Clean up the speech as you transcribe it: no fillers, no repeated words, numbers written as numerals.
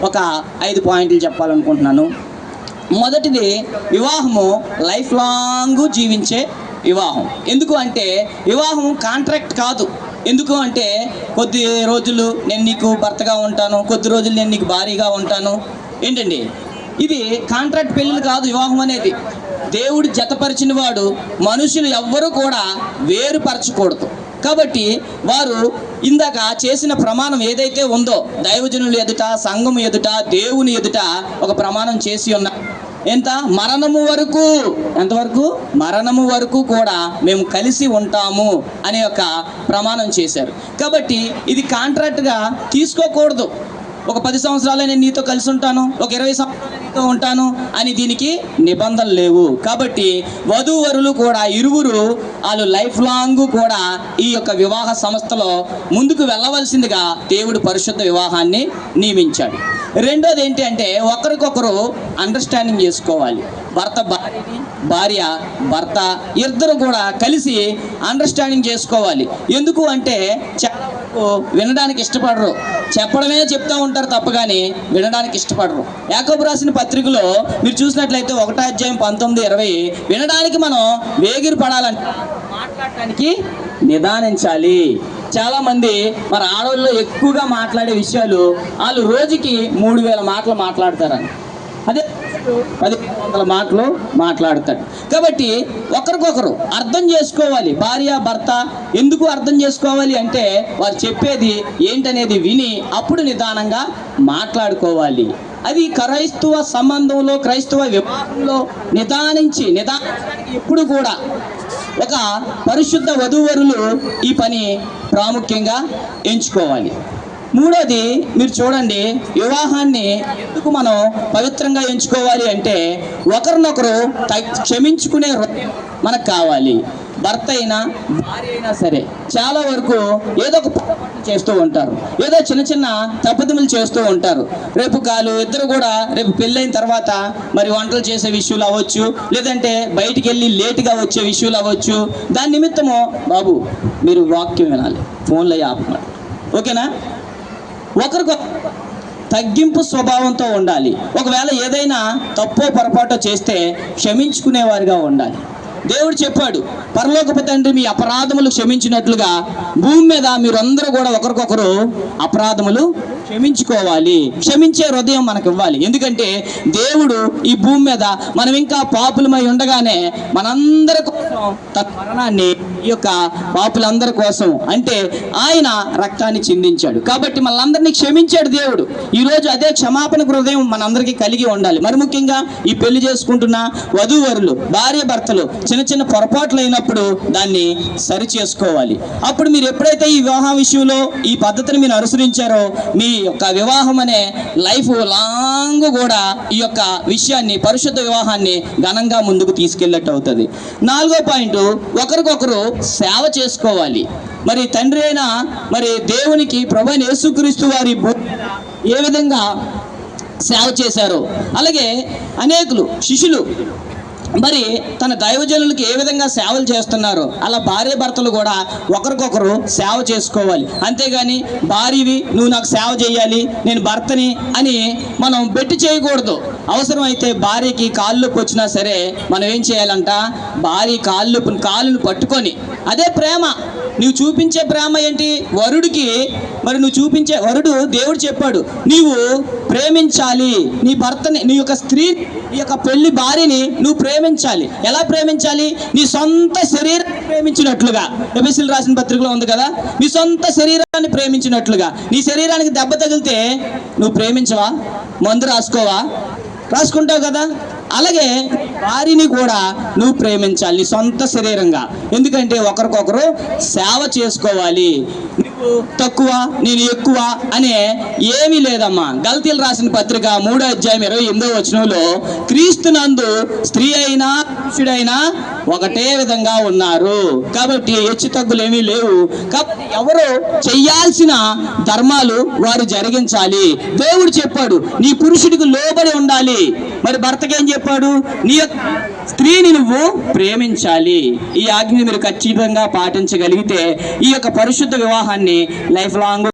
ఒక 5 పాయింట్లు చెప్పాలనుకుంటున్నాను. మొదటిది, వివాహము లైఫ్ లాంగ్ జీవించే వివాహం. ఎందుకు అంటే వివాహం కాంట్రాక్ట్ కాదు. ఎందుకు అంటే కొద్ది రోజులు నేను నీకు భర్తగా ఉంటాను, కొద్ది రోజులు నేను నీకు భార్యగా ఉంటాను. ఏంటండి, ఇది కాంట్రాక్ట్ పెళ్ళిళ్ళు కాదు. వివాహం అనేది దేవుడు జతపరిచిన వాడు. మనుషులు ఎవ్వరూ కూడా వేరుపరచకూడదు. కాబట్టి వారు ఇందాక చేసిన ప్రమాణం ఏదైతే ఉందో, దైవజనుల ఎదుట, సంఘం ఎదుట, దేవుని ఎదుట ఒక ప్రమాణం చేసి ఉన్నా. ఎంత? మరణము వరకు. ఎంతవరకు? మరణము వరకు కూడా మేము కలిసి ఉంటాము అనే ఒక ప్రమాణం చేశారు. కాబట్టి ఇది కాంట్రాక్ట్గా తీసుకోకూడదు. ఒక 10 సంవత్సరాలే నేను నీతో కలిసి ఉంటాను, ఒక 20 సంవత్సరాలు నీతో ఉంటాను అని దీనికి నిబంధనలు లేవు. కాబట్టి వధూవరులు కూడా ఇరువురు వాళ్ళు లైఫ్ లాంగ్ కూడా ఈ యొక్క వివాహ సంస్థలో ముందుకు వెళ్ళవలసిందిగా దేవుడు పరిశుద్ధ వివాహాన్ని నియమించాడు. రెండోది ఏంటి అంటే ఒకరికొకరు అండర్స్టాండింగ్ చేసుకోవాలి. భర్త భార్యని, భార్య భర్త, ఇద్దరు కూడా కలిసి అండర్స్టాండింగ్ చేసుకోవాలి. ఎందుకు అంటే చాలా వరకు వినడానికి ఇష్టపడరు, చెప్పడమే చెప్తూ ఉంటారు తప్ప కానీ వినడానికి ఇష్టపడరు. యాకోబు రాసిన పత్రికలో మీరు చూసినట్లయితే 1వ అధ్యాయం 19-20 వినడానికి మనం వేగిరి పడాలంటే మాట్లాడటానికి నిదానించాలి. చాలామంది మరి ఆడవాళ్ళు ఎక్కువగా మాట్లాడే విషయాలు వాళ్ళు రోజుకి 3000 మాటలు మాట్లాడతారని, అదే 1000 మాటలు మాట్లాడతాడు. కాబట్టి ఒకరికొకరు అర్థం చేసుకోవాలి. భార్య భర్త ఎందుకు అర్థం చేసుకోవాలి అంటే వారు చెప్పేది ఏంటనేది విని అప్పుడు నిదానంగా మాట్లాడుకోవాలి. అది క్రైస్తవ సంబంధంలో, క్రైస్తవ వివాహంలో నిదానించడానికి ఎప్పుడు కూడా ఒక పరిశుద్ధ వధూవరులు ఈ పని ప్రాముఖ్యంగా ఎంచుకోవాలి. మూడోది మీరు చూడండి, వివాహాన్ని ఎందుకు మనం పవిత్రంగా ఎంచుకోవాలి అంటే ఒకరినొకరు క్షమించుకునే హృదయం మనకు కావాలి. భర్త అయినా భార్య అయినా సరే చాలా వరకు ఏదో ఒక పొరపాట్లు చేస్తూ ఉంటారు, ఏదో చిన్న చిన్న తప్పుదములు చేస్తూ ఉంటారు. రేపు ఇద్దరు కూడా రేపు పెళ్ళైన తర్వాత మరి వంటలు చేసే విషయాలు అవ్వచ్చు, లేదంటే బయటికి వెళ్ళి లేటుగా వచ్చే విషయాలు అవ్వచ్చు. దాని నిమిత్తము బాబు మీరు వాక్యం వినాలి, ఫోన్లో ఆపమాట, ఓకేనా? ఒకరికొకరు తగ్గింపు స్వభావంతో ఉండాలి. ఒకవేళ ఏదైనా తప్పో పొరపాటో చేస్తే క్షమించుకునేవారుగా ఉండాలి. దేవుడు చెప్పాడు, పరలోకపు తండ్రి మీ అపరాధములు క్షమించినట్లుగా భూమి మీద మీరందరూ కూడా ఒకరికొకరు అపరాధములు క్షమించుకోవాలి. క్షమించే హృదయం మనకు ఇవ్వాలి. ఎందుకంటే దేవుడు ఈ భూమి మీద మనం ఇంకా పాపులమై ఉండగానే మనందరి కోసం తన మరణాన్ని ఈ యొక్క పాపులందరి కోసం అంటే ఆయన రక్తాన్ని చిందించాడు. కాబట్టి మనందరినీ క్షమించాడు దేవుడు. ఈరోజు అదే క్షమాపణ హృదయం మనందరికీ కలిగి ఉండాలి. మరి ముఖ్యంగా ఈ పెళ్లి చేసుకుంటున్న వధూవరులు, భార్య భర్తలు చిన్న చిన్న పొరపాట్లు అయినప్పుడు దాన్ని సరి చేసుకోవాలి. అప్పుడు మీరు ఎప్పుడైతే ఈ వివాహం విషయంలో ఈ పద్ధతిని మీరు అనుసరించారో మీ యొక్క వివాహం అనే లైఫ్ లాంగ్ కూడా ఈ యొక్క విషయాన్ని, పరిశుద్ధ వివాహాన్ని ఘనంగా ముందుకు తీసుకెళ్ళట్టు అవుతుంది. 4వ పాయింట్, ఒకరికొకరు సేవ చేసుకోవాలి. మరి తండ్రి అయినా మరి దేవునికి ప్రభువైన యేసుక్రీస్తు వారి ఏ విధంగా సేవ చేశారో అలాగే అనేకులు శిష్యులు మరి తన దైవజనులకు ఏ విధంగా సేవలు చేస్తున్నారో అలా భార్య భర్తలు కూడా ఒకరికొకరు సేవ చేసుకోవాలి. అంతేగాని భార్యవి నువ్వు నాకు సేవ చేయాలి, నేను భర్తని అని మనం బెట్టి చేయకూడదు. అవసరమైతే భార్యకి కాళ్ళు నొప్పి వచ్చినా సరే మనం ఏం చేయాలంట, భార్య కాళ్ళను పట్టుకొని, అదే ప్రేమ. నువ్వు చూపించే ప్రేమ ఏంటి? వరుడికి మరి నువ్వు చూపించే వరుడు దేవుడు చెప్పాడు, నీవు ప్రేమించాలి నీ భర్తని, నీ యొక్క స్త్రీ, ఈ యొక్క పెళ్లి భార్యని నువ్వు ప్రేమించాలి. ఎలా ప్రేమించాలి? నీ సొంత శరీరాన్ని ప్రేమించినట్లుగా. ఎఫెసీయులకు రాసిన పత్రికలో ఉంది కదా, నీ సొంత శరీరాన్ని ప్రేమించినట్లుగా. నీ శరీరానికి దెబ్బ తగిలితే నువ్వు ప్రేమించవా? మందు రాసుకుంటావు కదా. అలాగే వారిని కూడా నువ్వు ప్రేమించాలి నీ సొంత శరీరంగా. ఎందుకంటే ఒకరికొకరు సేవ చేసుకోవాలి. నువ్వు తక్కువ నేను ఎక్కువ అనే ఏమీ లేదమ్మా. గలతీయులకు రాసిన పత్రిక 3వ అధ్యాయం 28వ వచనంలో క్రీస్తునందు స్త్రీ అయినా పురుషుడైనా ఒకటే విధంగా ఉన్నారు. కాబట్టి హెచ్చు తగ్గులు ఏమీ లేవు. కాబట్టి ఎవరు చెయ్యాల్సిన ధర్మాలు వారు జరిగించాలి. దేవుడు చెప్పాడు నీ పురుషుడికి లోబడి ఉండాలి. మరి భర్తకి ఏం చెప్పాడు? నీ యొక్క స్త్రీని నువ్వు ప్రేమించాలి. ఈ ఆజ్ఞని మీరు ఖచ్చితంగా పాటించగలిగితే ఈ యొక్క పరిశుద్ధ వివాహాన్ని లైఫ్ లాంగ్